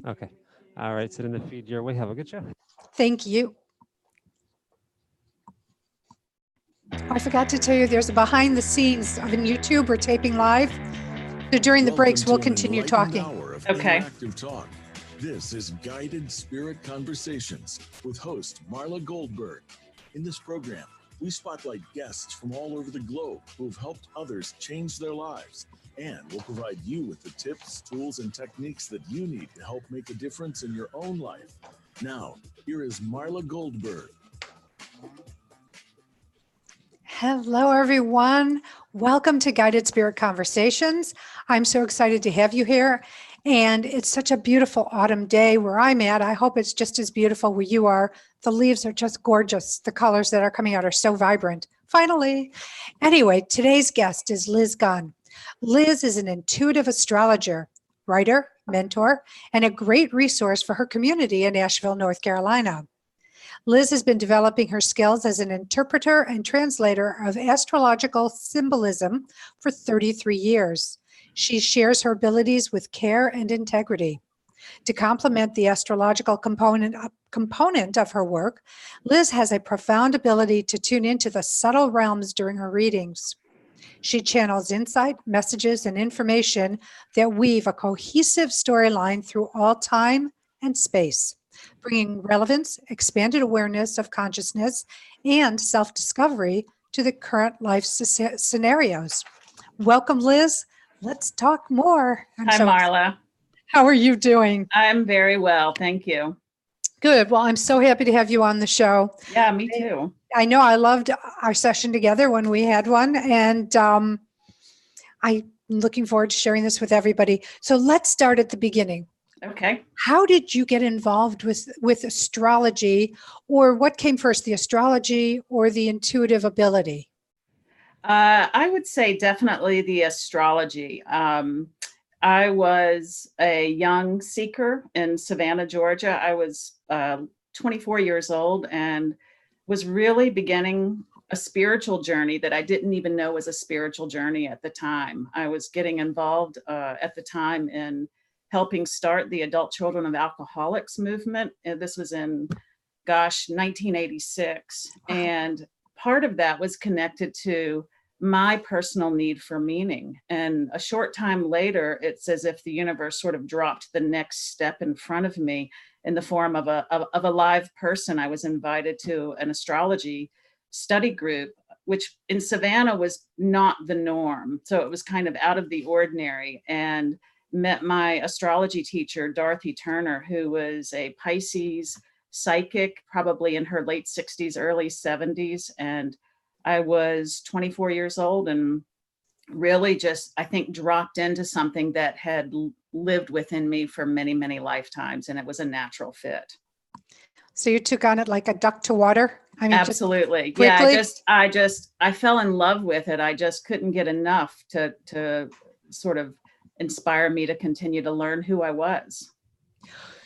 Okay. All right. Send in the feed your way. Have a good show. Thank you. I forgot to tell you there's a behind the scenes of in YouTube. We're taping live. So during the breaks, we'll continue talking. Hour of Okay. interactive talk. This is Guided Spirit Conversations with host Marla Goldberg. In this program, we spotlight guests from all over the globe who have helped others change their lives. And we'll provide you with the tips, tools, and techniques that you need to help make a difference in your own life. Now, here is Marla Goldberg. Hello, everyone. Welcome to Guided Spirit Conversations. I'm so excited to have you here. And it's such a beautiful autumn day where I'm at. I hope it's just as beautiful where you are. The leaves are just gorgeous. The colors that are coming out are so vibrant. Finally. Anyway, today's guest is Liz Gunn. Liz is an intuitive astrologer, writer, mentor, and a great resource for her community in Asheville, North Carolina. Liz has been developing her skills as an interpreter and translator of astrological symbolism for 33 years. She shares her abilities with care and integrity. To complement the astrological component of her work, Liz has a profound ability to tune into the subtle realms during her readings. She channels insight, messages, and information that weave a cohesive storyline through all time and space, bringing relevance, expanded awareness of consciousness, and self-discovery to the current life scenarios. Welcome, Liz. Let's talk more. Hi, Marla. How are you doing? I'm very well. Thank you. Good. Well, I'm so happy to have you on the show. Yeah, me too. I know I loved our session together when we had one, and I'm looking forward to sharing this with everybody. So let's start at the beginning. Okay. How did you get involved with astrology, or what came first, the astrology or the intuitive ability? I would say definitely the astrology. I was a young seeker in Savannah, Georgia. I was 24 years old and was really beginning a spiritual journey that I didn't even know was a spiritual journey at the time. I was getting involved at the time in helping start the Adult Children of Alcoholics movement. And this was in, 1986. And part of that was connected to my personal need for meaning. And a short time later, it's as if the universe sort of dropped the next step in front of me in the form of a live person. I was invited to an astrology study group, which in Savannah was not the norm. So it was kind of out of the ordinary, and met my astrology teacher, Dorothy Turner, who was a Pisces psychic, probably in her late 60s, early 70s. And I was 24 years old and really just, I think, dropped into something that had lived within me for many, many lifetimes. And it was a natural fit. So you took on it like a duck to water? I mean, absolutely. Yeah, I fell in love with it. I just couldn't get enough to sort of inspire me to continue to learn who I was.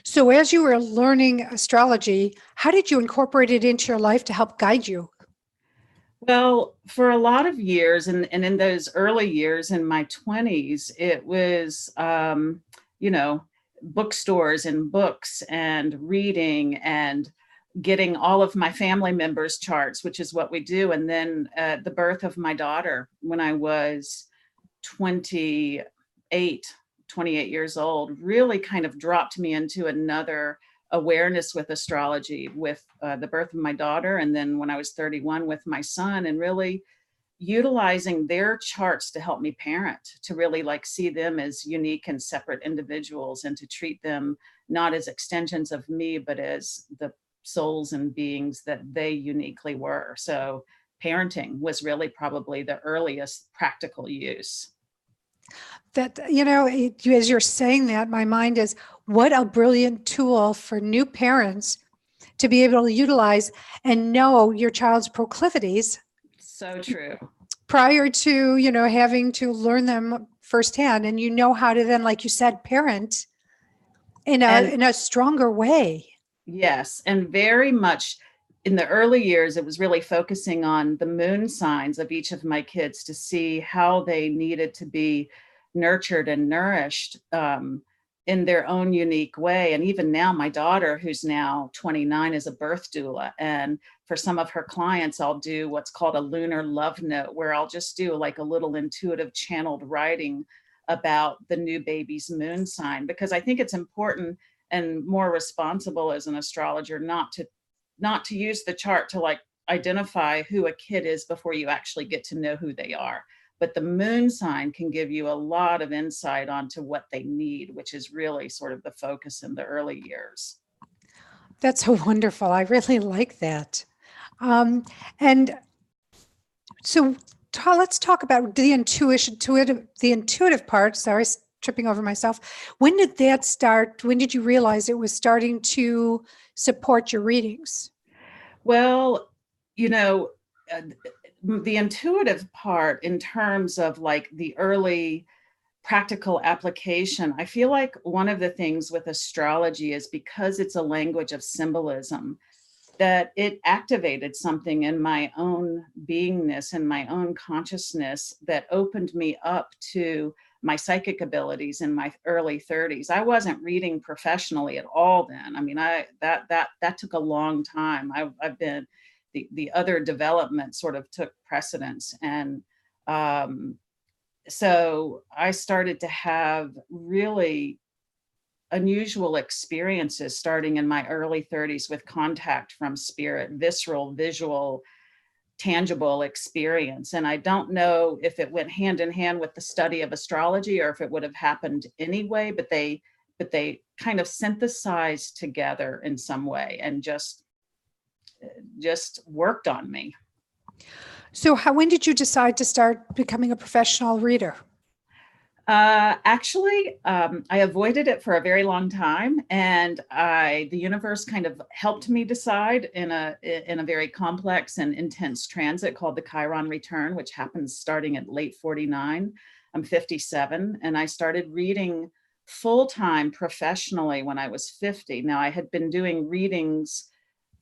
So as you were learning astrology, how did you incorporate it into your life to help guide you? Well, for a lot of years, and in those early years in my 20s, it was, bookstores and books and reading and getting all of my family members' charts, which is what we do. And then the birth of my daughter when I was 28 years old really kind of dropped me into another awareness with astrology, with the birth of my daughter. And then when I was 31 with my son, and really utilizing their charts to help me parent, to really see them as unique and separate individuals, and to treat them not as extensions of me, but as the souls and beings that they uniquely were. So parenting was really probably the earliest practical use. That, as you're saying that, my mind is, what a brilliant tool for new parents to be able to utilize and know your child's proclivities. So true. Prior to, having to learn them firsthand, and how to then, like you said, parent in a stronger way. Yes. And very much in the early years, it was really focusing on the moon signs of each of my kids to see how they needed to be nurtured and nourished in their own unique way. And even now, my daughter, who's now 29, is a birth doula. And for some of her clients, I'll do what's called a lunar love note, where I'll just do like a little intuitive channeled writing about the new baby's moon sign, because I think it's important and more responsible as an astrologer not to use the chart to like identify who a kid is before you actually get to know who they are. But the moon sign can give you a lot of insight onto what they need, which is really sort of the focus in the early years. That's so wonderful. I really like that. And so let's talk about the intuitive part. Sorry, tripping over myself. When did that start? When did you realize it was starting to support your readings? Well, the intuitive part in terms of like the early practical application, I feel like one of the things with astrology is because it's a language of symbolism, that it activated something in my own beingness and my own consciousness that opened me up to my psychic abilities in my early 30s. I wasn't reading professionally at all then. I mean, that took a long time. I've been the other development sort of took precedence, and so I started to have really unusual experiences starting in my early 30s with contact from spirit, visceral, visual, tangible experience. And I don't know if it went hand in hand with the study of astrology or if it would have happened anyway, but they kind of synthesized together in some way and just worked on me. So when did you decide to start becoming a professional reader? Actually, I avoided it for a very long time, and the universe kind of helped me decide in a very complex and intense transit called the Chiron return, which happens starting at late 49. I'm 57, and I started reading full-time professionally when I was 50. Now, I had been doing readings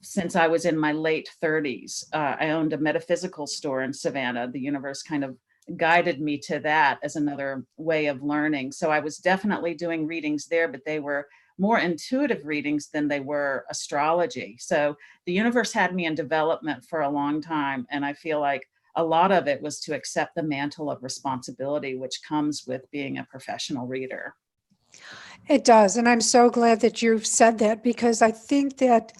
since I was in my late 30s. I owned a metaphysical store in Savannah. The universe kind of guided me to that as another way of learning. So I was definitely doing readings there, but they were more intuitive readings than they were astrology. So the universe had me in development for a long time. And I feel like a lot of it was to accept the mantle of responsibility, which comes with being a professional reader. It does. And I'm so glad that you've said that, because I think that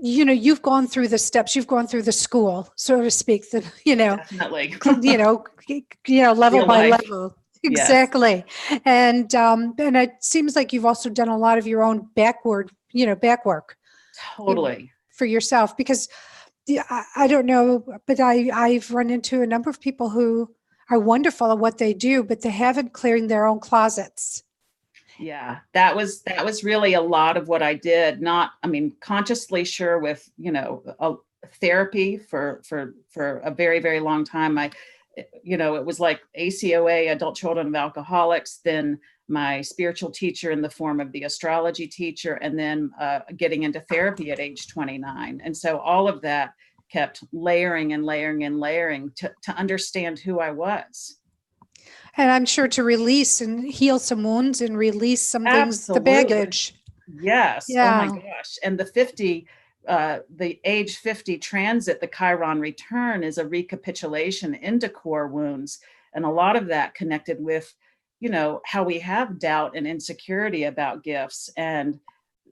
you've gone through the steps, you've gone through the school, so to speak, Definitely. level Real by life. level. Yes. Exactly. And it seems like you've also done a lot of your own back work Totally. for yourself, because I don't know, but I've run into a number of people who are wonderful at what they do, but they haven't cleared their own closets. Yeah, that was really a lot of what I did. Consciously, sure, with, a therapy for a very, very long time. It was like ACOA, Adult Children of Alcoholics, then my spiritual teacher in the form of the astrology teacher, and then getting into therapy at age 29. And so all of that kept layering and layering and layering to understand who I was. And I'm sure to release and heal some wounds and release some things, Absolutely. the baggage. Yes. Yeah. Oh my gosh. And the age 50 transit, the Chiron return, is a recapitulation into core wounds. And a lot of that connected with, how we have doubt and insecurity about gifts. And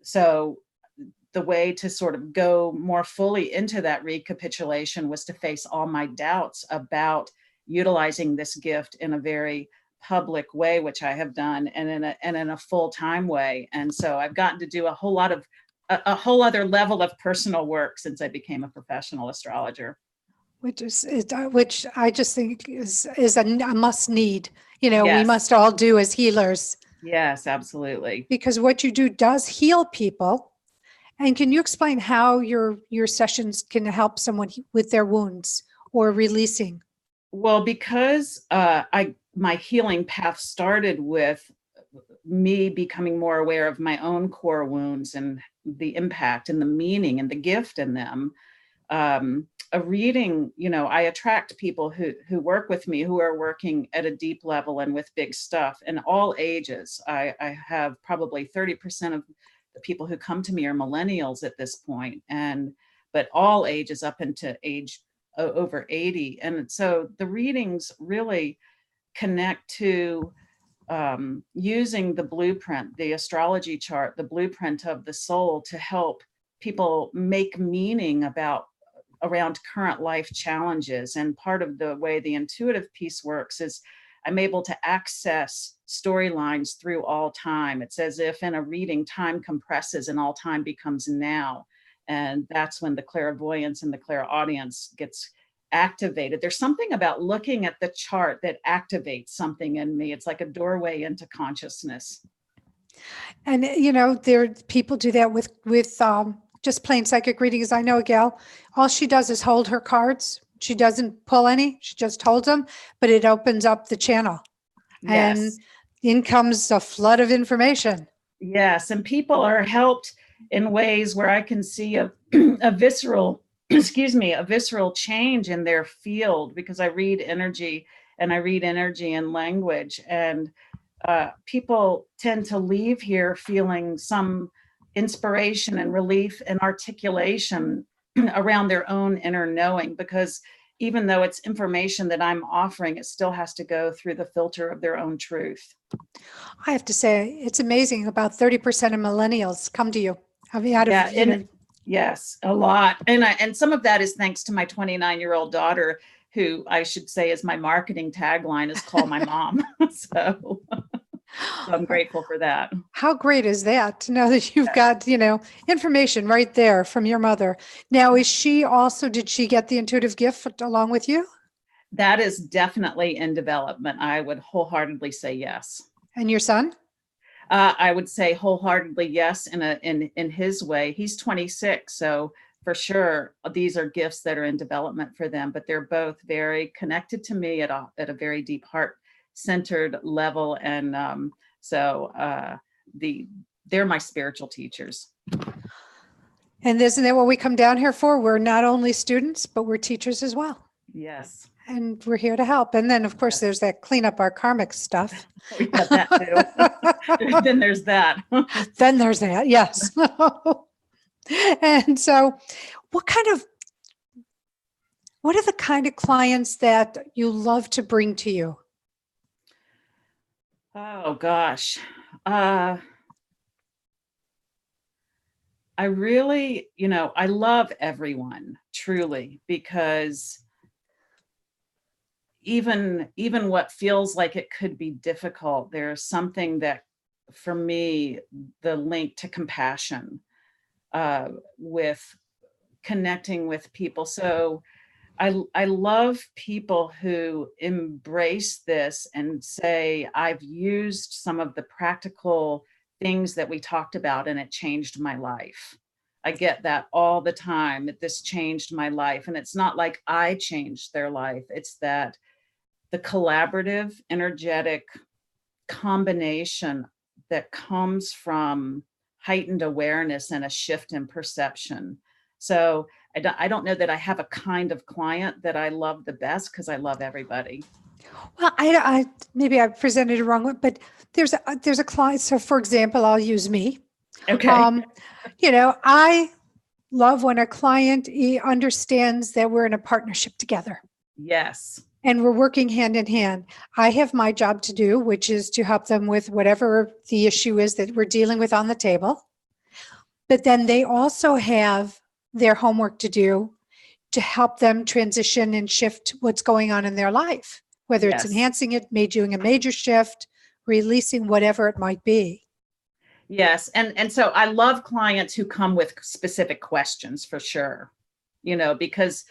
so the way to sort of go more fully into that recapitulation was to face all my doubts about utilizing this gift in a very public way, which I have done, and in a full-time way. And so I've gotten to do a whole other level of personal work since I became a professional astrologer. Which I just think is a must need. Yes. We must all do as healers. Yes, absolutely. Because what you do does heal people. And can you explain how your sessions can help someone with their wounds or releasing? Well, because my healing path started with me becoming more aware of my own core wounds and the impact and the meaning and the gift in them. a reading, I attract people who work with me, who are working at a deep level and with big stuff, and all ages. I have probably 30% of the people who come to me are millennials at this point, but all ages up into age over 80. And so the readings really connect to using the blueprint, the astrology chart, the blueprint of the soul, to help people make meaning around current life challenges. And part of the way the intuitive piece works is I'm able to access storylines through all time. It's as if in a reading, time compresses and all time becomes now. And that's when the clairvoyance and the clairaudience gets activated. There's something about looking at the chart that activates something in me. It's like a doorway into consciousness. And people do that with just plain psychic readings. I know a gal, all she does is hold her cards. She doesn't pull any, she just holds them, but it opens up the channel. Yes. And in comes a flood of information. Yes. And people are helped in ways where I can see a visceral change in their field, because I read energy and language. And people tend to leave here feeling some inspiration and relief and articulation around their own inner knowing, because even though it's information that I'm offering, it still has to go through the filter of their own truth. I have to say, it's amazing. About 30% of millennials come to you. I mean, yes, a lot. And some of that is thanks to my 29-year-old daughter, who I should say is my marketing tagline is call my mom. So I'm grateful for that. How great is that to know that you've got, information right there from your mother. Now, did she get the intuitive gift along with you? That is definitely in development. I would wholeheartedly say yes. And your son? I would say wholeheartedly yes, in his way. He's 26, so for sure these are gifts that are in development for them. But they're both very connected to me at a very deep heart-centered level, and they're my spiritual teachers. And isn't that what we come down here for? We're not only students, but we're teachers as well. Yes. And we're here to help. And then, of course, there's that clean up our karmic stuff. We got that too. Then there's that. Then there's that, yes. And so what are the kind of clients that you love to bring to you? Oh, gosh. I really, I love everyone, truly, because even what feels like it could be difficult, there's something that, for me, the link to compassion, with connecting with people. So I love people who embrace this and say, I've used some of the practical things that we talked about and it changed my life. I get that all the time, that this changed my life. And it's not like I changed their life. It's that the collaborative, energetic combination that comes from heightened awareness and a shift in perception. So I don't know that I have a kind of client that I love the best, because I love everybody. Well, I maybe I presented it wrong, but there's a client. So, for example, I'll use me. Okay. I love when a client understands that we're in a partnership together. Yes. And we're working hand in hand. I have my job to do, which is to help them with whatever the issue is that we're dealing with on the table. But then they also have their homework to do to help them transition and shift what's going on in their life, whether it's enhancing it, doing a major shift, releasing whatever it might be. Yes. And so I love clients who come with specific questions, for sure, because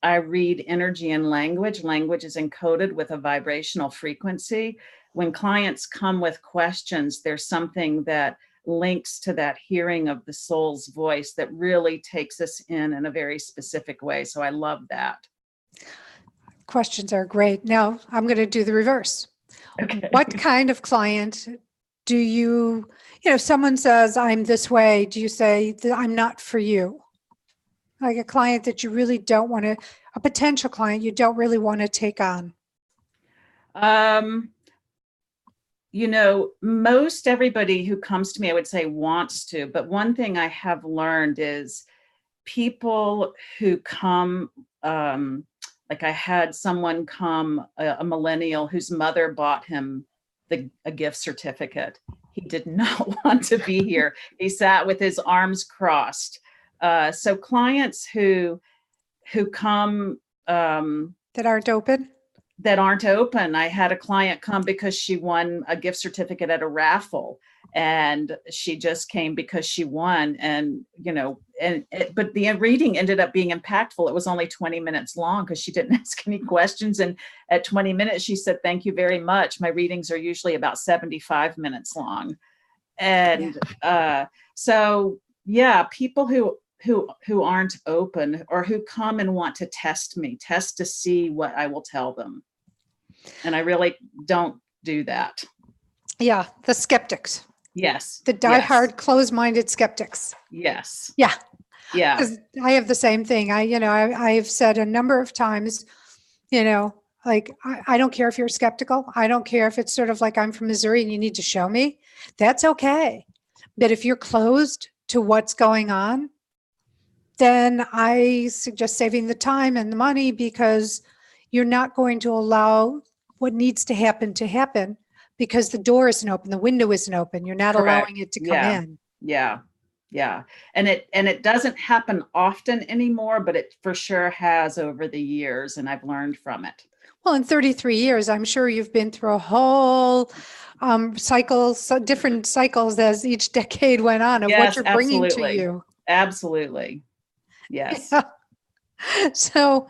I read energy and language is encoded with a vibrational frequency. When clients come with questions, there's something that links to that hearing of the soul's voice that really takes us in a very specific way. So I love that. Questions are great. Now I'm going to do the reverse. Okay. What kind of client do you, someone says, I'm this way. Do you say, I'm not for you? like a client that you really don't want to, a potential client you don't really want to take on? Most everybody who comes to me, I would say, wants to. But one thing I have learned is people who come, like I had someone come, a millennial whose mother bought him a gift certificate. He did not want to be here. He sat with his arms crossed. So clients who come, That aren't open? that aren't open. I had a client come because she won a gift certificate at a raffle, and she just came because she won. And, but the reading ended up being impactful. It was only 20 minutes long because she didn't ask any questions. And at 20 minutes, she said, "Thank you very much. My readings are usually about 75 minutes long." And so, yeah, people who aren't open, or who come and want to test to see what I will tell them. And I really don't do that. Yeah, the skeptics. Yes. The diehard, closed-minded skeptics. Yes. Yeah. Yeah. 'Cause I have the same thing. I've said a number of times, like, I don't care if you're skeptical. I don't care if it's sort of like I'm from Missouri and you need to show me. That's okay. But if you're closed to what's going on, then I suggest saving the time and the money, because you're not going to allow what needs to happen because the door isn't open, the window isn't open. You're not Correct. allowing it to come in. Yeah. Yeah. And it doesn't happen often anymore, but it for sure has over the years, and I've learned from it. Well, in 33 years, I'm sure you've been through a whole different cycles as each decade went on of what you're bringing to you. Absolutely. Yes. Yeah. So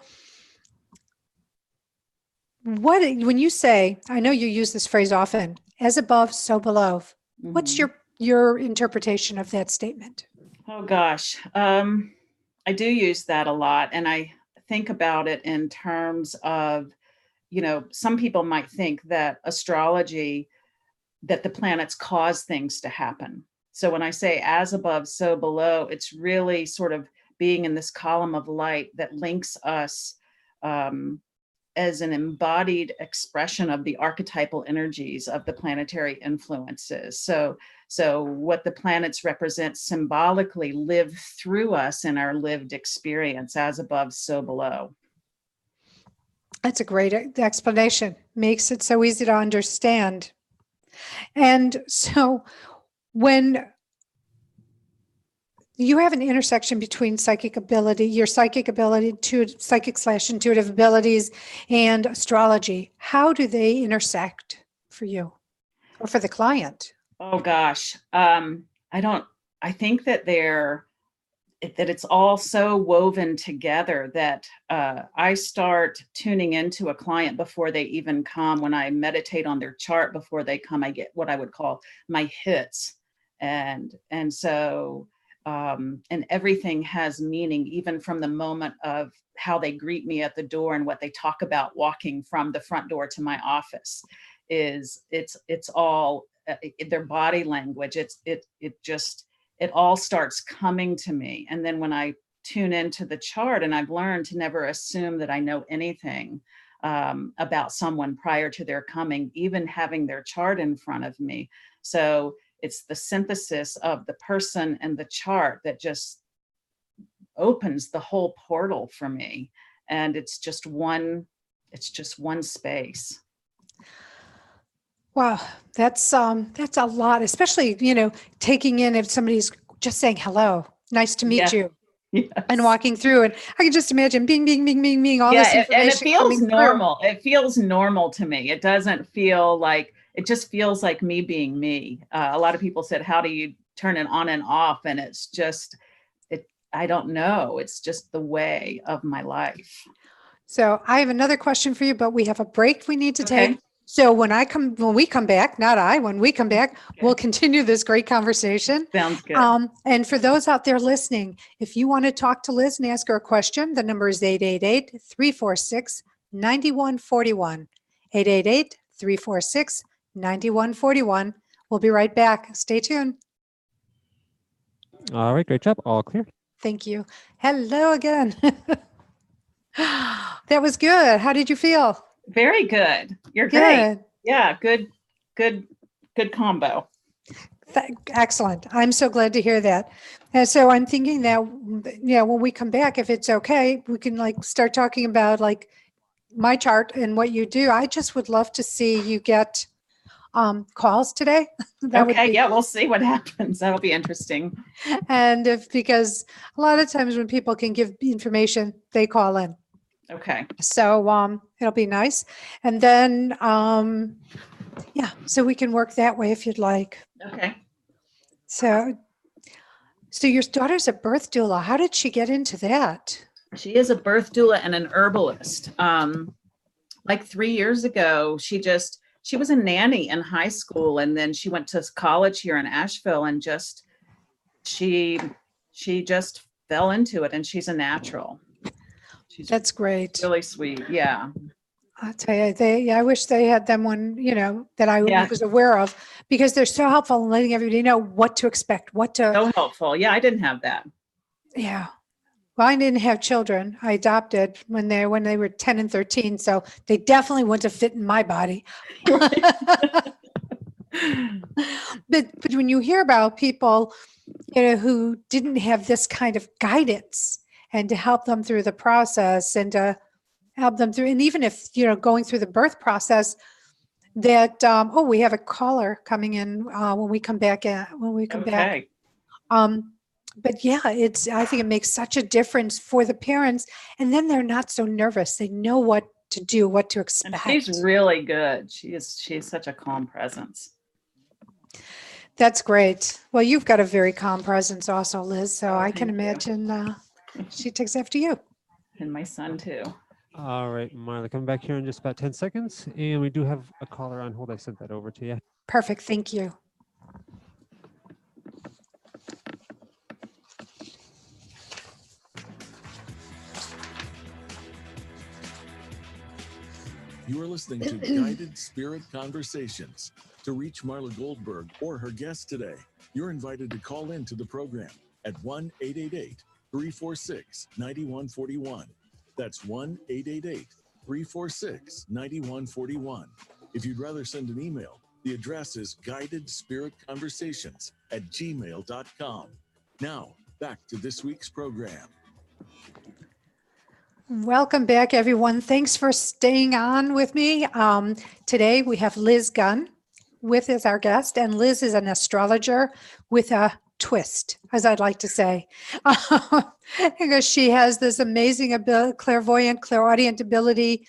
when you say, I know you use this phrase often, as above, so below, what's your interpretation of that statement? Oh gosh. I do use that a lot. And I think about it in terms of, some people might think that astrology, that the planets cause things to happen. So when I say as above, so below, it's really sort of being in this column of light that links us as an embodied expression of the archetypal energies of the planetary influences. So what the planets represent symbolically live through us in our lived experience, as above, so below. That's a great explanation. Makes it so easy to understand. And so when you have an intersection between your psychic ability, psychic/intuitive abilities, and astrology, how do they intersect for you or for the client? Oh gosh. I think that it's all so woven together that I start tuning into a client before they even come. When I meditate on their chart before they come, I get what I would call my hits. And so and everything has meaning, even from the moment of how they greet me at the door and what they talk about walking from the front door to my office. It's all their body language. It all starts coming to me. And then when I tune into the chart, and I've learned to never assume that I know anything about someone prior to their coming, even having their chart in front of me. So it's the synthesis of the person and the chart that just opens the whole portal for me. And it's just one space. Wow, that's a lot, especially, taking in if somebody's just saying hello, nice to meet you. Yes. And walking through, and I can just imagine bing, bing, bing, bing, bing, all this information. And it feels normal. Through. It feels normal to me. It doesn't feel like, it just feels like me being me. A lot of people said, how do you turn it on and off? And it's just, I don't know. It's just the way of my life. So I have another question for you, but we have a break we need to take. So when we come back, we'll continue this great conversation. Sounds good. And for those out there listening, if you want to talk to Liz and ask her a question, the number is 888-346-9141. 888-346-9141. We'll be right back. Stay tuned. All right, great job. All clear. Thank you. Hello again. That was good. How did you feel? Very good. You're great. Good. Yeah, good combo. Excellent. I'm so glad to hear that. And so I'm thinking that, when we come back, if it's okay, we can start talking about my chart and what you do. I just would love to see you get calls today. That would Okay, be, yeah, we'll see what happens. That'll be interesting. and because a lot of times when people can give information, they call in. Okay. So it'll be nice. And then, so we can work that way if you'd like. Okay. So your daughter's a birth doula. How did she get into that? She is a birth doula and an herbalist. Like 3 years ago, she was a nanny in high school, and then she went to college here in Asheville, and she just fell into it, and she's a natural. That's great. Really sweet. Yeah. I'll tell you, I wish they had them one, that I Yeah. was aware of, because they're so helpful in letting everybody know what to expect, So helpful. Yeah, I didn't have that. Yeah. Well, I didn't have children. I adopted when they were 10 and 13. So they definitely wouldn't have fit in my body. But when you hear about people, who didn't have this kind of guidance, and to help them through the process, and to help them through, and even if, going through the birth process, that, we have a caller coming in when we come back. Okay. But yeah, I think it makes such a difference for the parents, and then they're not so nervous. They know what to do, what to expect. And she's really good. She is such a calm presence. That's great. Well, you've got a very calm presence also, Liz. So I can imagine she takes after you. And my son too. All right, Marla, coming back here in just about 10 seconds. And we do have a caller on hold. I sent that over to you. Perfect. Thank you. You are listening to Guided Spirit Conversations. To reach Marla Goldberg or her guest today, you're invited to call in to the program at 1-888-346-9141. That's 1-888-346-9141. If you'd rather send an email, the address is guidedspiritconversations@gmail.com. Now, back to this week's program. Welcome back, everyone. Thanks for staying on with me. Today we have Liz Gunn as our guest, and Liz is an astrologer with a twist, as I'd like to say, because she has this amazing ability, clairaudient ability,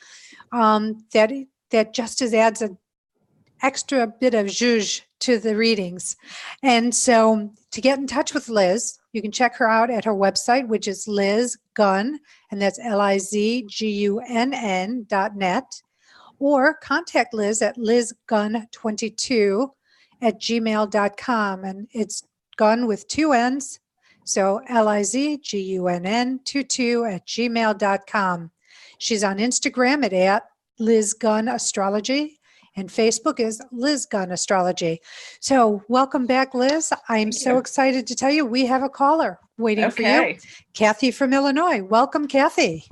that just adds an extra bit of zhuzh to the readings. And so to get in touch with Liz, you can check her out at her website, which is Liz Gunn, and that's LIZGUNN.net, or contact Liz at lizgunn22@gmail.com. And it's Gunn with 2 N's. So LIZGUNN22@gmail.com. She's on Instagram at Liz Gunn Astrology, and Facebook is Liz Gunn Astrology. So welcome back, Liz. I'm so excited to tell you we have a caller waiting for you. Kathy from Illinois. Welcome, Kathy.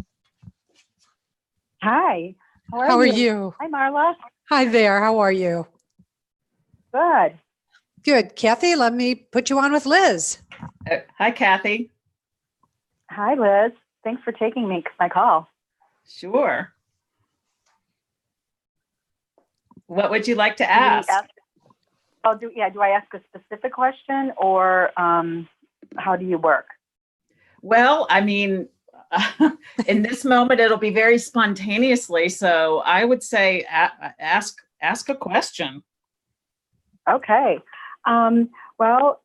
Hi. How are you? Hi, Marla. Hi there. How are you? Good. Good. Kathy, let me put you on with Liz. Hi, Kathy. Hi, Liz. Thanks for taking my call. Sure. What would you like to ask? Do I ask a specific question, or how do you work? Well, I mean, in this moment, it'll be very spontaneously. So I would say ask a question. Okay. Well,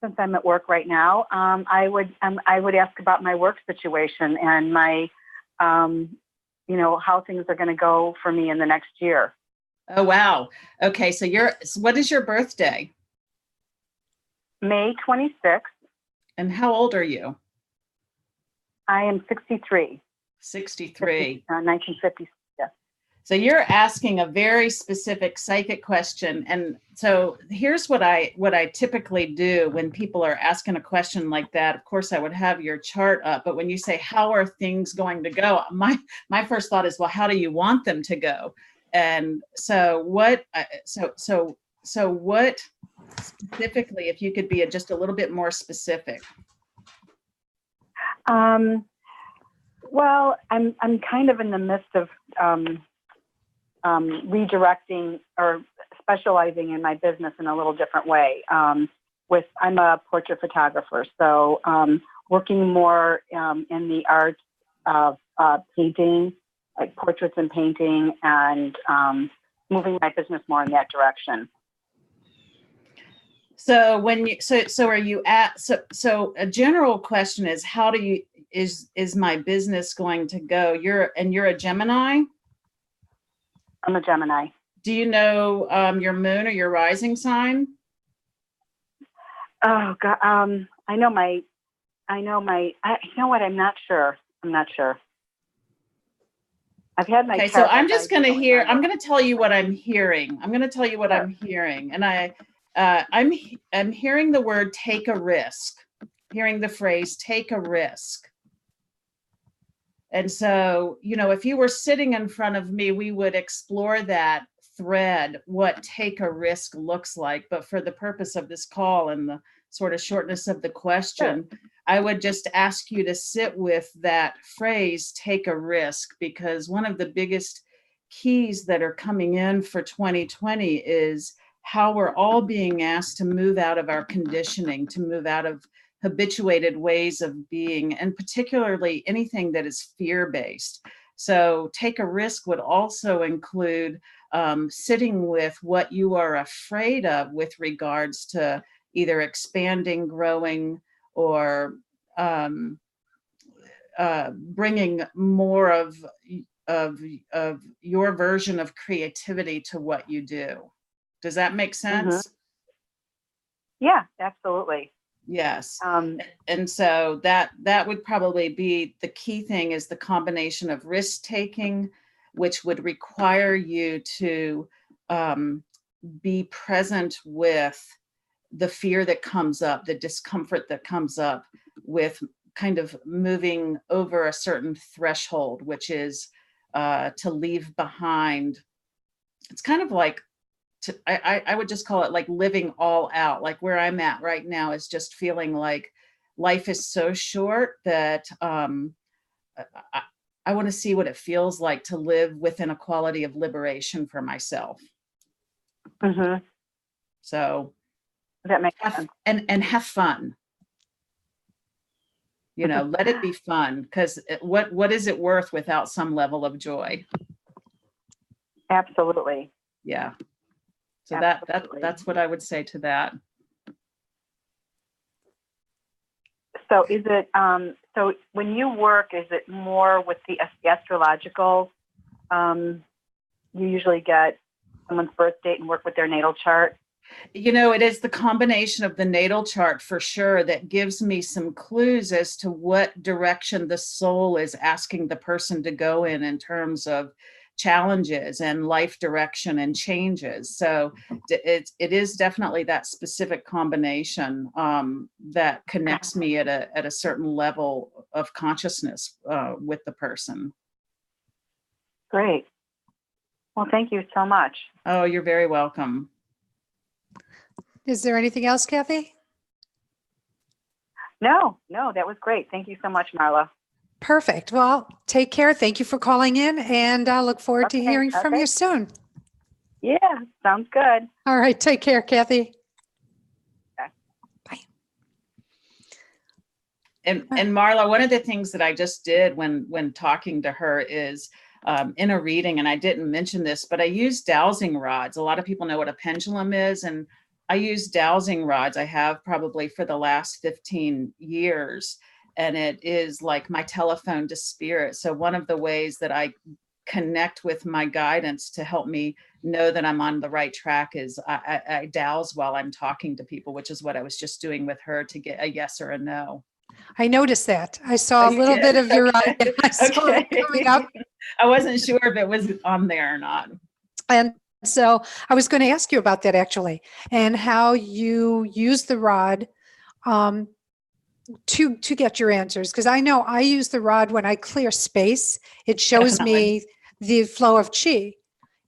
since I'm at work right now, I would ask about my work situation and my, how things are going to go for me in the next year. Oh, wow. Okay. So what is your birthday? May 26th. And how old are you? I am 63. 63. 1950. Yeah. So you're asking a very specific psychic question. And so here's what I typically do when people are asking a question like that. Of course, I would have your chart up, but when you say, how are things going to go? My first thought is, well, how do you want them to go? And so what specifically, if you could be just a little bit more specific? Well, I'm kind of in the midst of redirecting or specializing in my business in a little different way. I'm a portrait photographer, so working more in the arts of painting, like portraits and painting, and moving my business more in that direction. So when you are you at so a general question is, how do you is my business going to go? You're a Gemini? I'm a Gemini. Do you know your moon or your rising sign? Oh God, I know what, I'm not sure. I've had my. Okay, so I'm just going to hear. I'm going to tell you what I'm hearing. I'm hearing, and I'm hearing the word "take a risk." Hearing the phrase "take a risk." And so, if you were sitting in front of me, we would explore that thread, what take a risk looks like. But for the purpose of this call and the sort of shortness of the question, sure, I would just ask you to sit with that phrase, take a risk, because one of the biggest keys that are coming in for 2020 is how we're all being asked to move out of our conditioning, to move out of habituated ways of being, and particularly anything that is fear-based. So take a risk would also include sitting with what you are afraid of with regards to either expanding, growing, or bringing more of your version of creativity to what you do. Does that make sense? Mm-hmm. Yeah, absolutely. Yes. And so that would probably be the key thing, is the combination of risk taking, which would require you to be present with the fear that comes up, the discomfort that comes up with kind of moving over a certain threshold, which is to leave behind. It's kind of like, I would just call it like living all out. Like where I'm at right now is just feeling like life is so short that I want to see what it feels like to live within a quality of liberation for myself. Mm-hmm. So that makes sense. And have fun. Let it be fun, because what is it worth without some level of joy? Absolutely. Yeah. So Absolutely. that's what I would say to that. So is it so when you work, is it more with the astrological? You usually get someone's birth date and work with their natal chart? It is the combination of the natal chart for sure that gives me some clues as to what direction the soul is asking the person to go in terms of challenges and life direction and changes. So it is definitely that specific combination that connects me at a certain level of consciousness with the person. Great. Well, thank you so much. Oh, you're very welcome. Is there anything else, Kathy? No, that was great. Thank you so much, Marla. Perfect. Well, take care. Thank you for calling in, and I look forward to hearing from you soon. Yeah, sounds good. All right. Take care, Kathy. Okay. Bye. And Marla, one of the things that I just did when talking to her is in a reading, and I didn't mention this, but I use dowsing rods. A lot of people know what a pendulum is, and I use dowsing rods. I have probably for the last 15 years. And it is like my telephone to spirit. So one of the ways that I connect with my guidance to help me know that I'm on the right track is I douse while I'm talking to people, which is what I was just doing with her to get a yes or a no. I noticed that. I saw Oh, a you little did? bit of your Okay. I saw it coming up. I wasn't sure if it was on there or not. And so I was going to ask you about that actually, and how you use the rod um, to get your answers. Because I know I use the rod when I clear space. It shows Definitely. me the flow of chi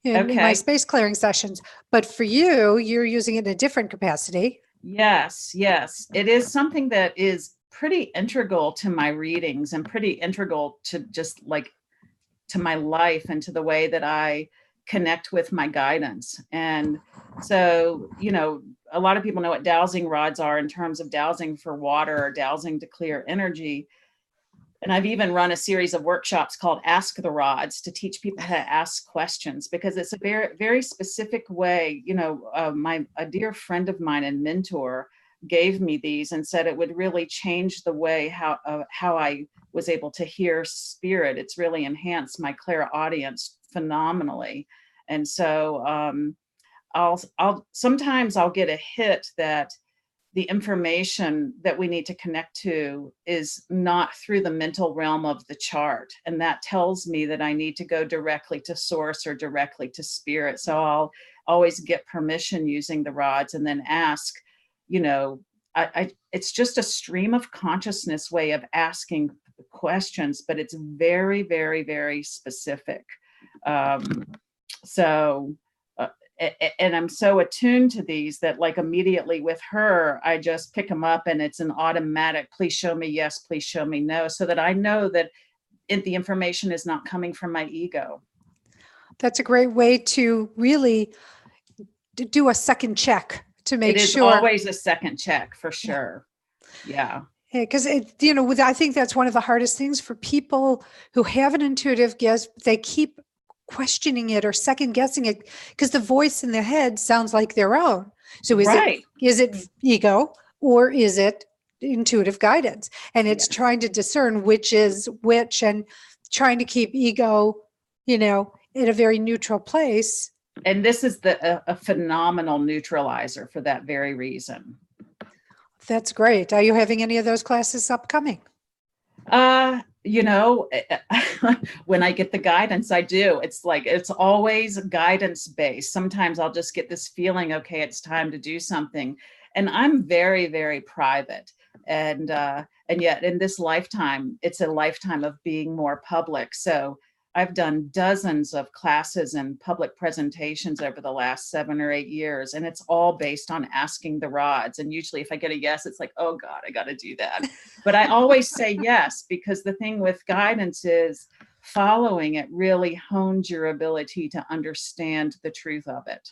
in my Okay. space clearing sessions. But for you, you're using it in a different capacity. Yes, yes. It is something that is pretty integral to my readings and pretty integral to just like to my life and to the way that I connect with my guidance. And so, a lot of people know what dowsing rods are in terms of dowsing for water or dowsing to clear energy. And I've even run a series of workshops called Ask the Rods to teach people how to ask questions, because it's a very, very specific way. A dear friend of mine and mentor gave me these and said it would really change the way how I was able to hear spirit. It's really enhanced my clairaudience phenomenally. And so I'll sometimes I'll get a hit that the information that we need to connect to is not through the mental realm of the chart. And that tells me that I need to go directly to source or directly to spirit. So I'll always get permission using the rods and then ask, it's just a stream of consciousness way of asking questions, but it's very, very, very specific. And I'm so attuned to these that like immediately with her, I just pick them up and it's an automatic, please show me yes, please show me no, so that I know that the information is not coming from my ego. That's a great way to really do a second check to make It is sure. always a second check for sure. Yeah. Because I think that's one of the hardest things for people who have an intuitive guess. They keep questioning it or second guessing it because the voice in their head sounds like their own. So is it ego or is it intuitive guidance? And it's trying to discern which is which and trying to keep ego, in a very neutral place. And this is a phenomenal neutralizer for that very reason. That's great. Are you having any of those classes upcoming? When I get the guidance, I do. It's always guidance based. Sometimes I'll just get this feeling, okay, it's time to do something. And I'm very, very private. And yet in this lifetime, it's a lifetime of being more public. So I've done dozens of classes and public presentations over the last 7 or 8 years, and it's all based on asking the rods. And usually if I get a yes, it's like, oh God, I got to do that. But I always say yes, because the thing with guidance is following it really hones your ability to understand the truth of it.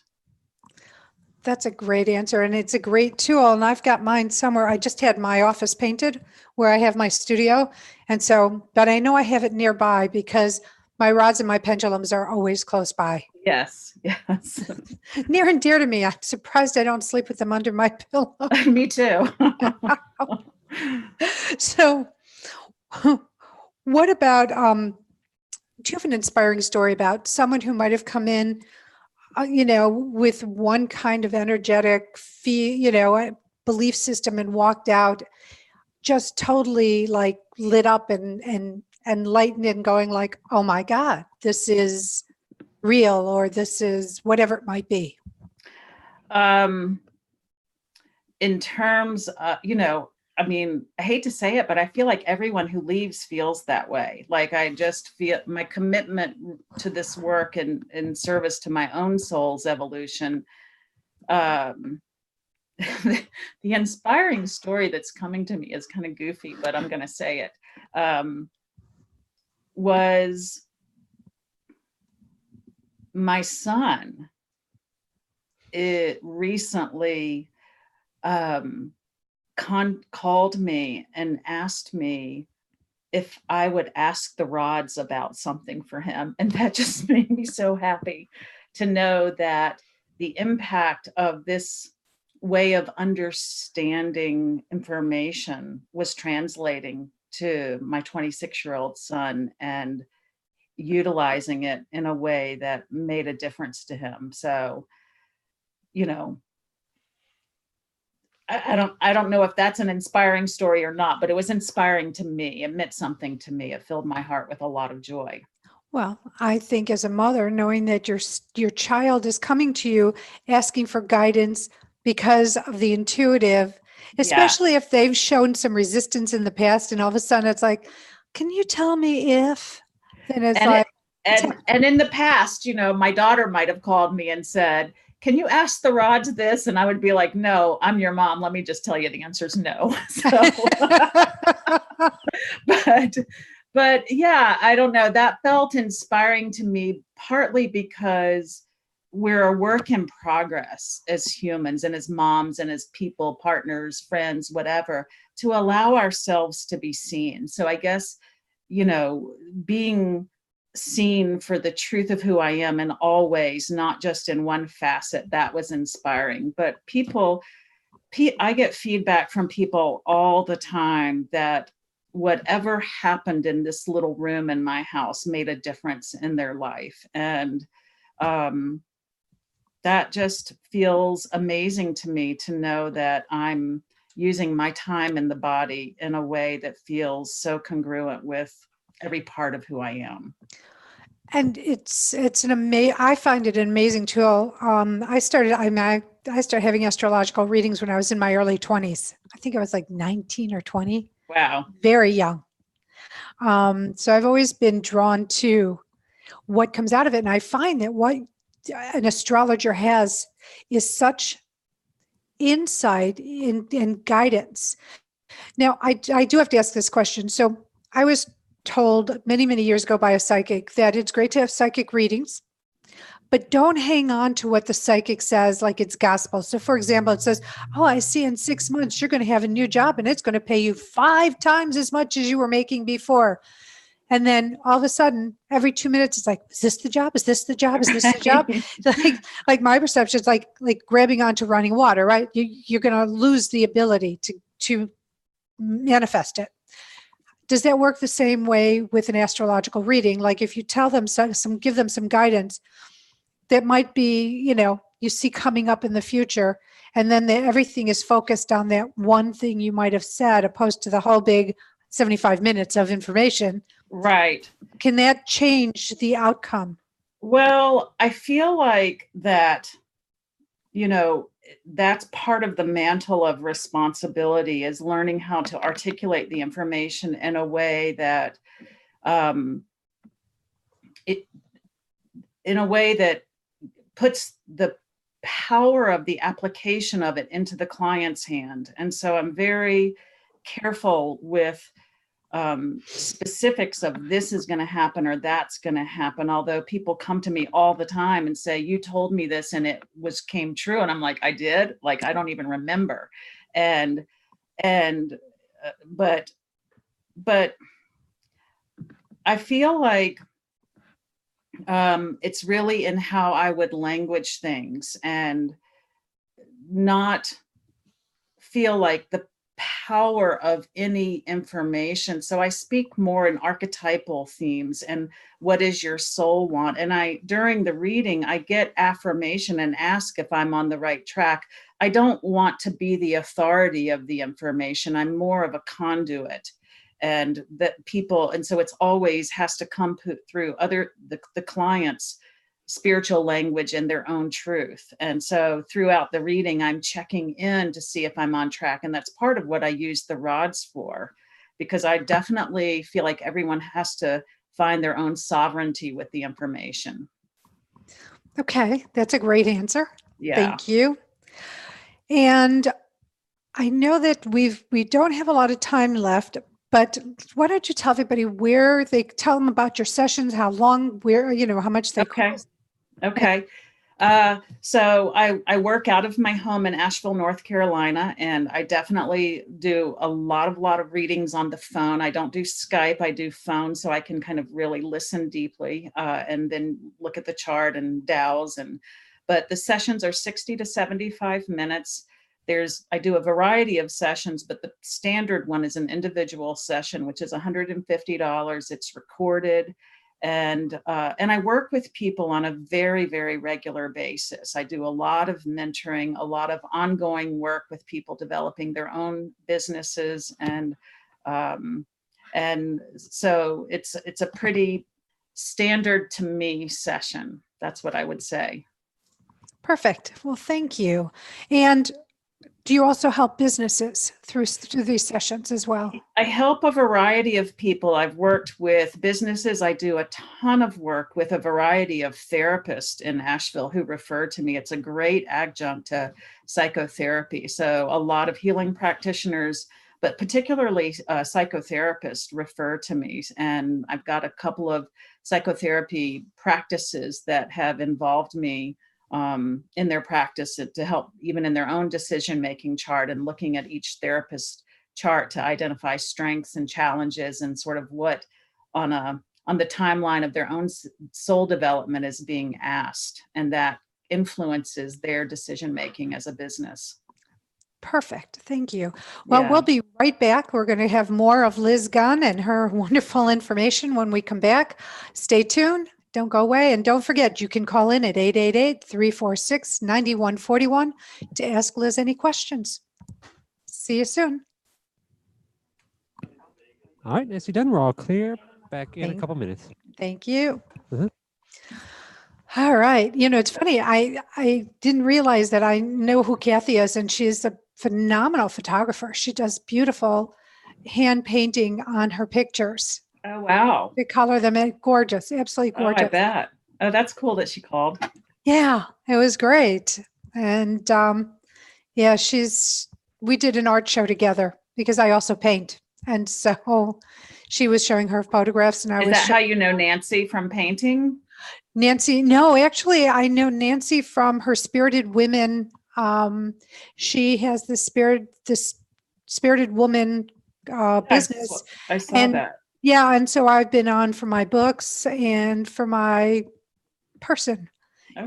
That's a great answer. And it's a great tool. And I've got mine somewhere. I just had my office painted where I have my studio. And so, but I know I have it nearby because my rods and my pendulums are always close by. Yes. Near and dear to me. I'm surprised I don't sleep with them under my pillow. Me too. So what about, do you have an inspiring story about someone who might have come in, with one kind of energetic belief system and walked out just totally like lit up and enlightened and going like, oh my God, this is real, or this is whatever it might be? In terms of, I hate to say it, but I feel like everyone who leaves feels that way. Like I just feel my commitment to this work and in service to my own soul's evolution. The inspiring story that's coming to me is kind of goofy, but I'm going to say it. Was my son recently called me and asked me if I would ask the rods about something for him. And that just made me so happy to know that the impact of this way of understanding information was translating to my 26-year-old son and utilizing it in a way that made a difference to him. So, I don't know if that's an inspiring story or not, but it was inspiring to me. It meant something to me. It filled my heart with a lot of joy. Well, I think as a mother, knowing that your child is coming to you asking for guidance because of the intuitive, especially if they've shown some resistance in the past, and all of a sudden it's like, can you tell me if? Then it's And like, and in the past, you know, my daughter might have called me and said, can you ask the rods this? And I would be like, no, I'm your mom. Let me just tell you the answer is no. So, but yeah, I don't know. That felt inspiring to me, partly because we're a work in progress as humans and as moms and as people, partners, friends, whatever, to allow ourselves to be seen. So I guess, you know, being seen for the truth of who I am in all ways, not just in one facet, that was inspiring. But I get feedback from people all the time that whatever happened in this little room in my house made a difference in their life. And that just feels amazing to me, to know that I'm using my time in the body in a way that feels so congruent with every part of who I am. and it's an amazing, I find it an amazing tool. I started having astrological readings when I was in my early 20s. I think I was like 19 or 20. Wow. Very young. So I've always been drawn to what comes out of it. And I find that what an astrologer has is such insight and guidance. Now, I do have to ask this question. So I was told many, many years ago by a psychic that it's great to have psychic readings, but don't hang on to what the psychic says like it's gospel. So for example, it says, oh, I see in 6 months you're going to have a new job and it's going to pay you 5 times as much as you were making before. And then all of a sudden, every 2 minutes, it's like, is this the job? Is this the job? Is this the job? Like my perception is like grabbing onto running water, right? You're going to lose the ability to manifest it. Does that work the same way with an astrological reading? Like if you tell them give them some guidance that might be, you know, you see coming up in the future, and then everything is focused on that one thing you might have said, opposed to the whole big 75 minutes of information. Right. Can that change the outcome? Well, I feel like that, you know, that's part of the mantle of responsibility, is learning how to articulate the information in a way that puts the power of the application of it into the client's hand. And so I'm very careful with specifics of this is going to happen or that's going to happen. Although people come to me all the time and say, you told me this and it came true. And I'm like, I did? Like, I don't even remember. But I feel like it's really in how I would language things and not feel like the power of any information. So I speak more in archetypal themes and what does your soul want? And during the reading, I get affirmation and ask if I'm on the right track. I don't want to be the authority of the information. I'm more of a conduit. And so it's always has to come through the client's spiritual language and their own truth. And so throughout the reading, I'm checking in to see if I'm on track. And that's part of what I use the rods for, because I definitely feel like everyone has to find their own sovereignty with the information. Okay, that's a great answer. Yeah. Thank you. And I know that we don't have a lot of time left, but why don't you tell everybody where tell them about your sessions, how long, how much they cost? Okay. So I work out of my home in Asheville, North Carolina, and I definitely do a lot of readings on the phone. I don't do Skype, I do phone, so I can kind of really listen deeply and then look at the chart and dowse. But the sessions are 60 to 75 minutes. I do a variety of sessions, but the standard one is an individual session, which is $150. It's recorded. And I work with people on a very, very regular basis. I do a lot of mentoring, a lot of ongoing work with people developing their own businesses, and so it's a pretty standard to me session. That's what I would say. Perfect. Well, thank you. And do you also help businesses through these sessions as well? I help a variety of people. I've worked with businesses. I do a ton of work with a variety of therapists in Asheville who refer to me. It's a great adjunct to psychotherapy. So a lot of healing practitioners, but particularly psychotherapists, refer to me. And I've got a couple of psychotherapy practices that have involved me in their practice to help even in their own decision-making chart, and looking at each therapist chart to identify strengths and challenges and sort of what on the timeline of their own soul development is being asked, and that influences their decision-making as a business. Perfect. Thank you. Well, Yeah. we'll be right back. We're going to have more of Liz Gunn and her wonderful information when we come back. Stay tuned. Don't go away. And don't forget, you can call in at 888-346-9141 to ask Liz any questions. See you soon. All right, nicely done. We're all clear. Back in a couple minutes. Thank you. Mhm. All right. You know, it's funny. I didn't realize that I know who Kathy is, and she's a phenomenal photographer. She does beautiful hand painting on her pictures. Oh, wow. They color them in gorgeous, absolutely gorgeous. Oh, I bet. Oh, that's cool that she called. Yeah, it was great. And yeah, we did an art show together because I also paint. And so she was showing her photographs, and I Is was that how you know Nancy from painting? Nancy. No, actually, I know Nancy from her Spirited Women. She has this Spirited Woman business. I saw And that. yeah, and so I've been on for my books and for my person.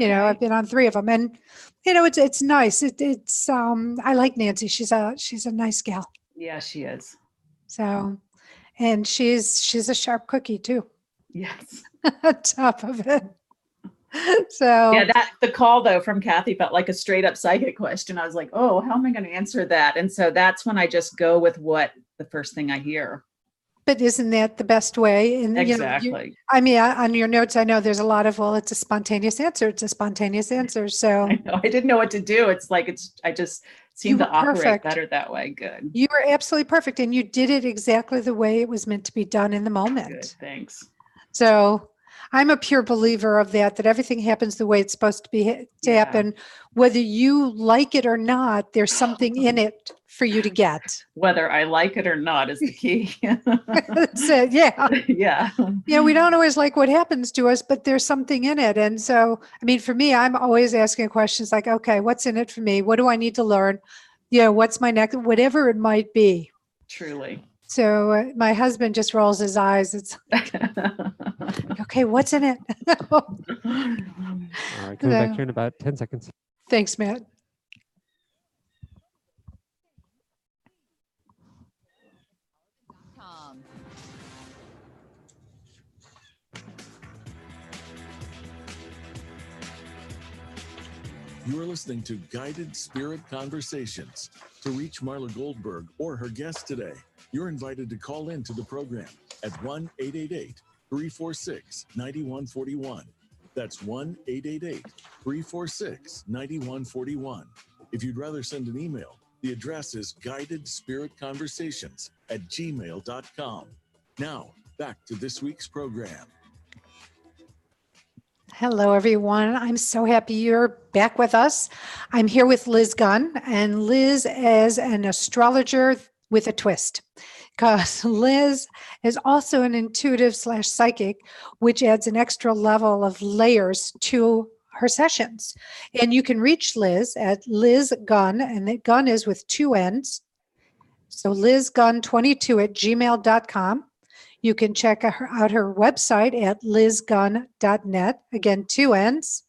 You know, Okay. I've been on 3 of them, and you know, it's nice. It's I like Nancy. She's a nice gal. Yeah, she is. So, and she's a sharp cookie too. Yes. On top of it. So Yeah, the call though from Kathy felt like a straight up psychic question. I was like, oh, how am I going to answer that? And so that's when I just go with what the first thing I hear. But isn't that the best way? And Exactly. You know, I mean, on your notes, I know there's a lot of, well, it's a spontaneous answer. It's a spontaneous answer. So I know. I didn't know what to do. It's like I just seem You to were operate perfect. better that way. Good. you were absolutely perfect, and you did it exactly the way it was meant to be done in the Good. moment. Thanks. So I'm a pure believer of that everything happens the way it's supposed to be to Yeah. happen. Whether you like it or not, there's something in it for you to get. Whether I like it or not is the key. That's it. Yeah. Yeah. You know, we don't always like what happens to us, but there's something in it. And so, I mean, for me, I'm always asking questions like, okay, what's in it for me? What do I need to learn? You know, what's my next, whatever it might be. Truly. So my husband just rolls his eyes. It's okay, what's in it? All right, coming back here in about 10 seconds. Thanks, Matt. You're listening to Guided Spirit Conversations. To reach Marla Goldberg or her guest today, you're invited to call in to the program at 1-888-346-9141. That's 1-888-346-9141. If you'd rather send an email, the address is guidedspiritconversations@gmail.com. Now, back to this week's program. Hello, everyone. I'm so happy you're back with us. I'm here with Liz Gunn, and Liz is an astrologer with a twist, because Liz is also an intuitive/psychic, which adds an extra level of layers to her sessions. And you can reach Liz at Liz Gunn, and the Gunn is with 2 N's. So lizgunn22@gmail.com. You can check out her website at lizgunn.net. Again, 2 N's.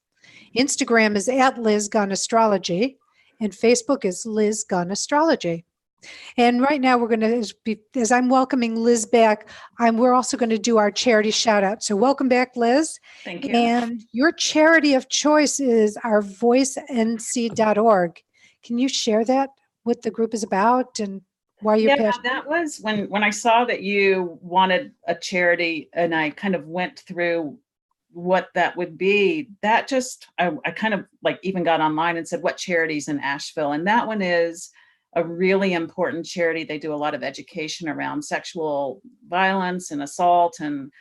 Instagram is at Liz Gunn Astrology, and Facebook is Liz Gunn Astrology. And right now we're going to, as I'm welcoming Liz back, we're also going to do our charity shout out. So welcome back, Liz. Thank you. And your charity of choice is ourvoicenc.org. Can you share that, what the group is about and why you're passionate? That was when I saw that you wanted a charity, and I kind of went through what that would be. That just, I kind of like even got online and said, what charities in Asheville? And that one is a really important charity. They do a lot of education around sexual violence and assault and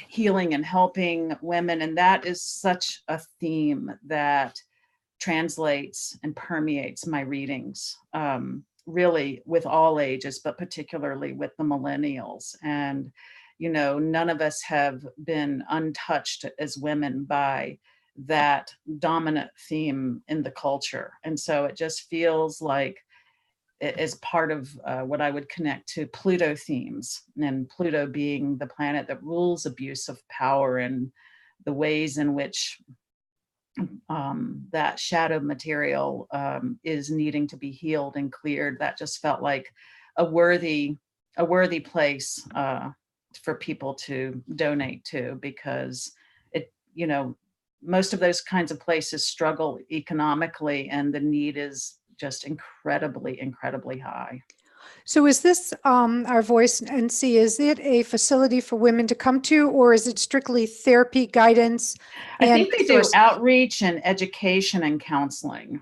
healing and helping women. And that is such a theme that translates and permeates my readings, really with all ages, but particularly with the millennials. And, you know, none of us have been untouched as women by that dominant theme in the culture. And so it just feels like it is part of what I would connect to Pluto themes, and Pluto being the planet that rules abuse of power and the ways in which that shadow material is needing to be healed and cleared. That just felt like a worthy place for people to donate to, because it, you know, most of those kinds of places struggle economically, and the need is just incredibly, incredibly high. So is this Our Voice NC, is it a facility for women to come to, or is it strictly therapy, guidance? I think they do outreach and education and counseling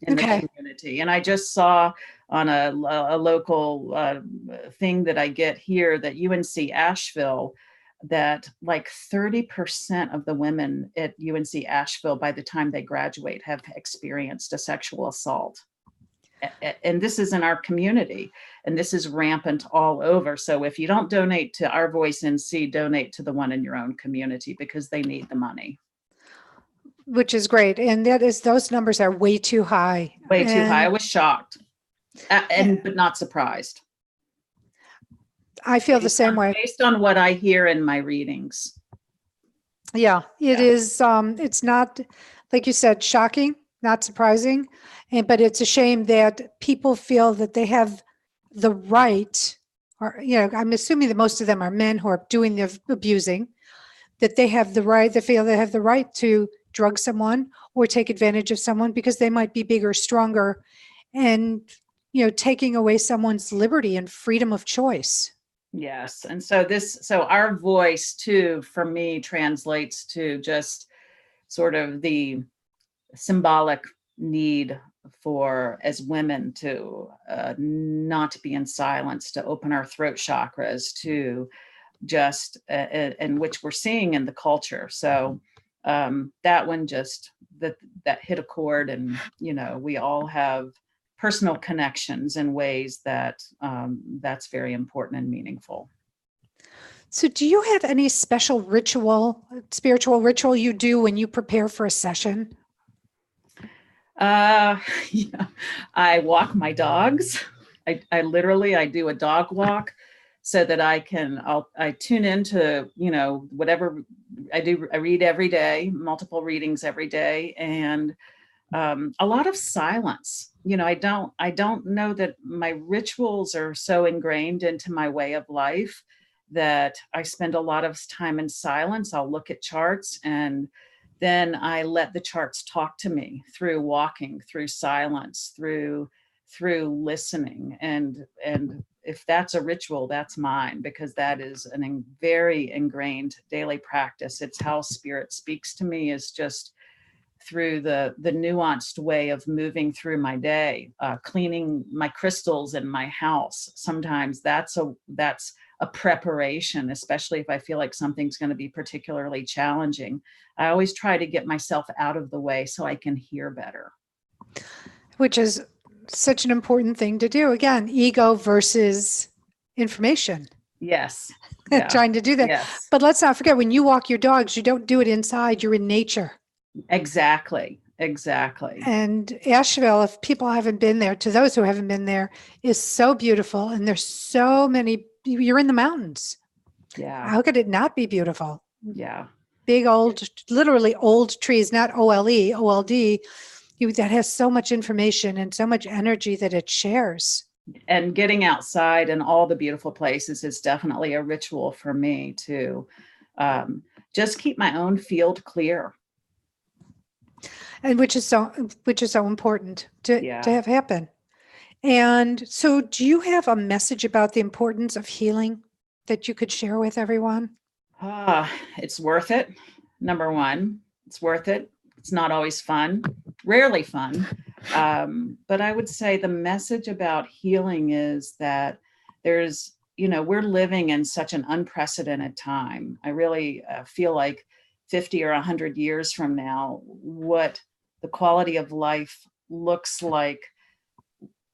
in the community. And I just saw on a local thing that I get here that UNC Asheville, that like 30% of the women at UNC Asheville by the time they graduate have experienced a sexual assault. And this is in our community, and this is rampant all over. So if you don't donate to Our Voice NC, donate to the one in your own community, because they need the money. Which is great. And that is, those numbers are way too high. Way too high. I was shocked, but not surprised. I feel the same way. Based on what I hear in my readings. Yeah, it is. It's not, like you said, shocking, not surprising. But it's a shame that people feel that they have the right, or, you know, I'm assuming that most of them are men who are doing the abusing, that they have the right, they feel they have the right to drug someone or take advantage of someone because they might be bigger, stronger, and, you know, taking away someone's liberty and freedom of choice. Yes. And so Our Voice too, for me, translates to just sort of the symbolic need for, as women, to not be in silence, to open our throat chakras, to just, and which we're seeing in the culture. So that one just, that hit a chord, and, you know, we all have personal connections in ways that that's very important and meaningful. So do you have any special spiritual ritual you do when you prepare for a session? Yeah. I walk my dogs. I literally do a dog walk so that I tune into, you know, whatever I do. I read every day, multiple readings every day, and a lot of silence. You know, I don't know that my rituals are so ingrained into my way of life that I spend a lot of time in silence. I'll look at charts, and then I let the charts talk to me through walking, through silence, through listening. And if that's a ritual, that's mine, because that is a very ingrained daily practice. It's how spirit speaks to me, is just through the nuanced way of moving through my day, cleaning my crystals in my house. Sometimes that's a preparation, especially if I feel like something's going to be particularly challenging. I always try to get myself out of the way so I can hear better. Which is such an important thing to do. Again, ego versus information. Yes. Yeah. Trying to do that. Yes. But let's not forget, when you walk your dogs, you don't do it inside, you're in nature. Exactly. And Asheville, if people haven't been there, to those who haven't been there, is so beautiful. And there's so many, you're in the mountains. Yeah. How could it not be beautiful? Yeah. Big old, literally old trees, not OLE, OLD, that has so much information and so much energy that it shares. And getting outside and all the beautiful places is definitely a ritual for me to just keep my own field clear. And which is so important to Yeah. have happen. And so do you have a message about the importance of healing that you could share with everyone? It's worth it. Number one, it's worth it. It's not always fun, rarely fun. But I would say the message about healing is that there's, we're living in such an unprecedented time. I really feel like 50 or 100 years from now, what the quality of life looks like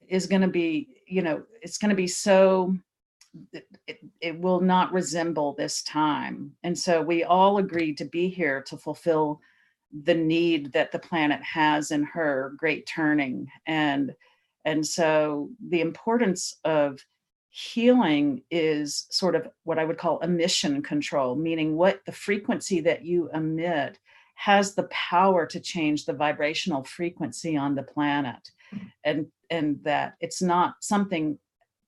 is going to be, it's going to be so, it will not resemble this time. And so we all agreed to be here to fulfill the need that the planet has in her great turning. And so the importance of healing is sort of what I would call emission control, meaning what the frequency that you emit has the power to change the vibrational frequency on the planet. And that it's not something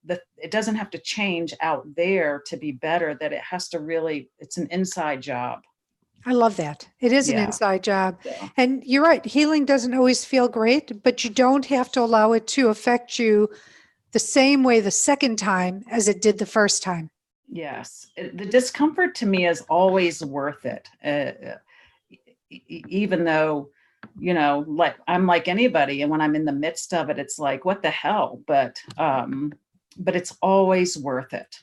that it doesn't have to change out there to be better, that it has to really, it's an inside job. I love that. It is an inside job. Yeah. And you're right. Healing doesn't always feel great, but you don't have to allow it to affect you the same way the second time as it did the first time. Yes. The discomfort to me is always worth it. Even though, like I'm like anybody. And when I'm in the midst of it, it's like, what the hell? But it's always worth it.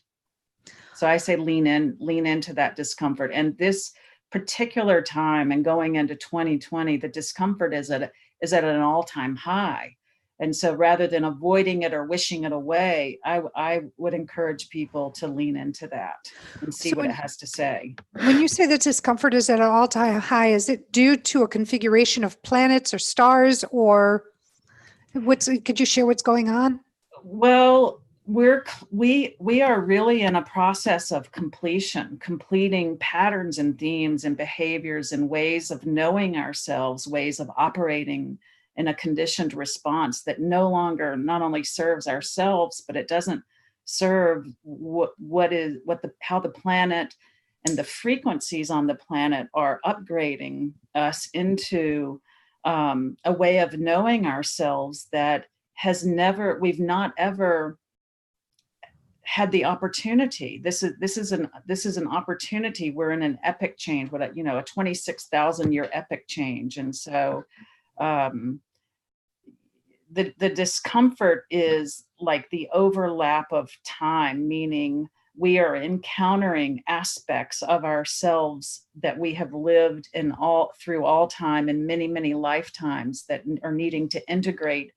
So I say lean into that discomfort. And this particular time and going into 2020, the discomfort is at an all-time high. And so rather than avoiding it or wishing it away, I would encourage people to lean into that and see what it has to say. When you say that discomfort is at an all-time high, is it due to a configuration of planets or stars, or could you share what's going on? Well, we are really in a process of completing patterns and themes and behaviors and ways of knowing ourselves, ways of operating in a conditioned response that no longer not only serves ourselves, but it doesn't serve how the planet and the frequencies on the planet are upgrading us into a way of knowing ourselves that we've not ever had the opportunity. This is an opportunity. We're in an epic change, a 26,000 year epic change. And so the discomfort is like the overlap of time, meaning we are encountering aspects of ourselves that we have lived through all time and many, many lifetimes that are needing to integrate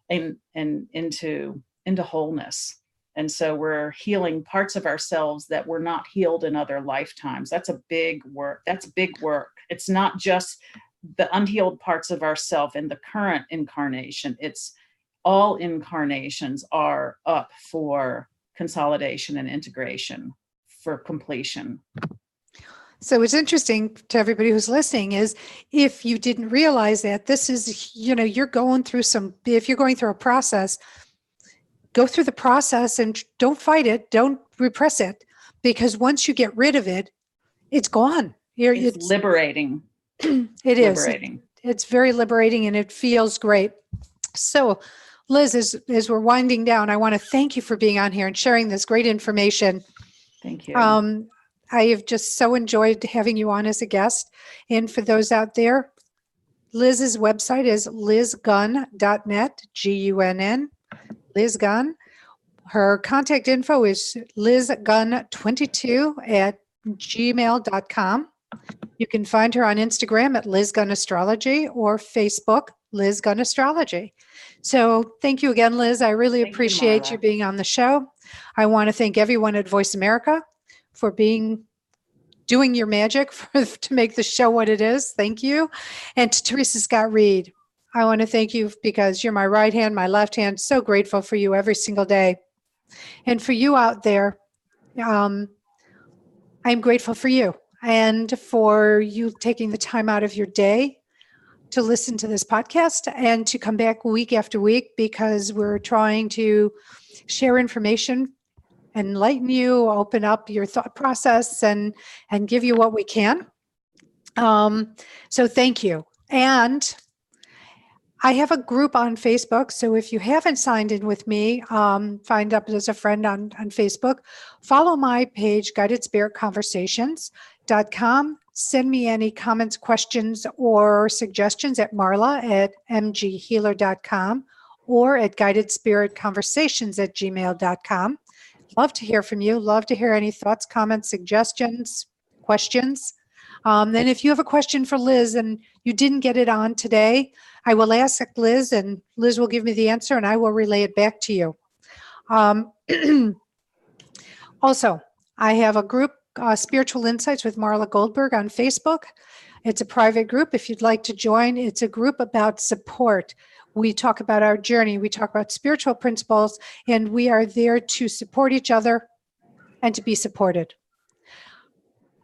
into wholeness. And so we're healing parts of ourselves that were not healed in other lifetimes. That's a big work. That's big work. It's not just the unhealed parts of ourself in the current incarnation. It's all incarnations are up for consolidation and integration, for completion. So what's interesting to everybody who's listening is, if you didn't realize that, this is, you're going through if you're going through a process, go through the process and don't fight it. Don't repress it, because once you get rid of it, it's gone. It's liberating. It is. Liberating. It's very liberating, and it feels great. So, Liz, as we're winding down, I want to thank you for being on here and sharing this great information. Thank you. I have just so enjoyed having you on as a guest. And for those out there, Liz's website is lizgunn.net, Gunn. Liz Gunn. Her contact info is lizgunn22@gmail.com. You can find her on Instagram at Liz Gunn Astrology, or Facebook, Liz Gunn Astrology. So thank you again, Liz. I really appreciate you being on the show. I want to thank everyone at Voice America for doing your magic to make the show what it is. Thank you. And to Teresa Scott Reed, I want to thank you, because you're my right hand, my left hand. So grateful for you every single day. And for you out there, I'm grateful for you, and for you taking the time out of your day to listen to this podcast and to come back week after week, because we're trying to share information, enlighten you, open up your thought process, and give you what we can. So thank you. And I have a group on Facebook. So if you haven't signed in with me, find up as a friend on Facebook, follow my page, guidedspiritconversations.com. Send me any comments, questions, or suggestions at marla@mghealer.com or at guidedspiritconversations@gmail.com. Love to hear from you. Love to hear any thoughts, comments, suggestions, questions. Then if you have a question for Liz and you didn't get it on today, I will ask Liz, and Liz will give me the answer, and I will relay it back to you. Also, I have a group, Spiritual Insights with Marla Goldberg, on Facebook. It's a private group. If you'd like to join, it's a group about support. We talk about our journey. We talk about spiritual principles, and we are there to support each other and to be supported.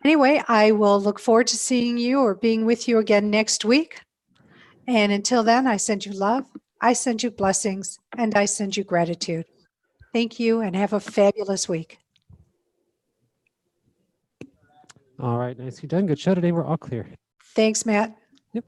Anyway, I will look forward to seeing you or being with you again next week. And until then, I send you love, I send you blessings, and I send you gratitude. Thank you, and have a fabulous week. All right, nicely done. Good show today. We're all clear. Thanks, Matt. Yep.